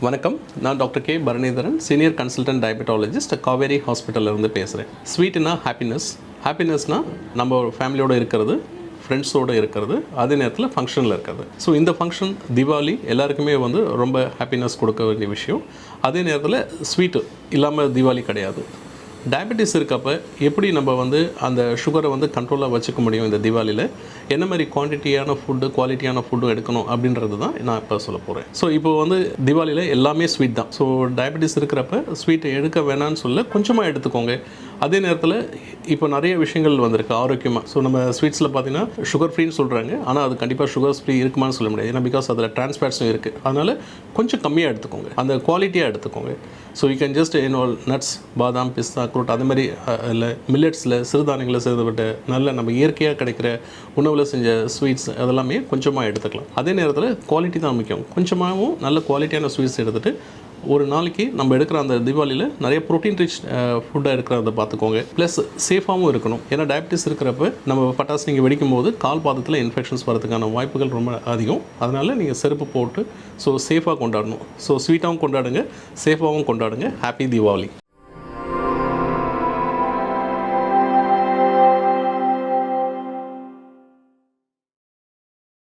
வணக்கம், நான் doctor K Bharanidharan, senior consultant diabetologist, Kauvery ஹாஸ்பிட்டலில் இருந்து பேசுகிறேன். ஸ்வீட்னா ஹாப்பினஸ்னால் நம்ம ஃபேமிலியோடு இருக்கிறது, ஃப்ரெண்ட்ஸோடு இருக்கிறது, அதே நேரத்தில் ஃபங்க்ஷனில் இருக்கிறது. ஸோ இந்த ஃபங்க்ஷன் தீபாவளி எல்லாருக்குமே ரொம்ப ஹாப்பினஸ் கொடுக்க வேண்டிய விஷயம். அதே நேரத்தில் ஸ்வீட்டு இல்லாமல் தீபாவளி கிடையாது. டயபெட்டிஸ் இருக்கப்போ எப்படி நம்ம அந்த சுகரை கண்ட்ரோலாக வச்சுக்க முடியும் இந்த தீபாவளியில், என்ன மாதிரி குவான்டிட்டியான ஃபுட்டு, குவாலிட்டியான ஃபுட்டும் எடுக்கணும் அப்படின்றது தான் நான் இப்போ சொல்ல போகிறேன். ஸோ இப்போ தீபாவளியில் எல்லாமே ஸ்வீட் தான். ஸோ டயபெட்டிஸ் இருக்கிறப்ப ஸ்வீட்டை எடுக்க வேணான்னு சொல்ல கொஞ்சமாக எடுத்துக்கோங்க. அதே நேரத்தில் இப்போ நிறைய விஷயங்கள் வந்திருக்கு ஆரோக்கியமாக. ஸோ நம்ம ஸ்வீட்ஸில் பார்த்தீங்கன்னா சுகர் ஃப்ரீன்னு சொல்கிறாங்க, ஆனால் அது கண்டிப்பாக சுகர் ஃப்ரீ இருக்குமான்னு சொல்ல முடியாது. ஏன்னா பிகாஸ் அதில் டிரான்ஸ்ஃபேட்ஸும் இருக்குது. அதனால் கொஞ்சம் கம்மியாக எடுத்துக்கோங்க, அந்த குவாலிட்டியாக எடுத்துக்கோங்க. So you can just nuts, பாதாம், பிஸ்தா, அக்ரோட், அது மாதிரி இல்லை மில்லட்ஸில் சிறுதானியங்களை செய்துவிட்டு நல்ல நம்ம இயற்கையாக கிடைக்கிற உணவில் செஞ்ச ஸ்வீட்ஸ் அதெல்லாமே கொஞ்சமாக எடுத்துக்கலாம். அதே நேரத்தில் குவாலிட்டி தான் முக்கியம். கொஞ்சமாகவும் நல்ல குவாலிட்டியான ஸ்வீட்ஸ் எடுத்துகிட்டு ஒரு நாளைக்கு நம்ம எடுக்கிற அந்த தீபாவளியில் நிறைய ப்ரோட்டீன் ரிச் ஃபுட்டாக இருக்கிறத பார்த்துக்கோங்க. ப்ளஸ் சேஃபாகவும் இருக்கணும். ஏன்னா டயபெட்டிஸ் இருக்கிறப்ப நம்ம பட்டாசு நீங்கள் வெடிக்கும் போது கால் பாதத்தில் இன்ஃபெக்ஷன்ஸ் வரதுக்கான வாய்ப்புகள் ரொம்ப அதிகம். அதனால் நீங்கள் செருப்பு போட்டு ஸோ சேஃபாக கொண்டாடணும். ஸோ ஸ்வீட்டாகவும் கொண்டாடுங்க, சேஃபாகவும் கொண்டாடுங்க. ஹாப்பி தீபாவளி.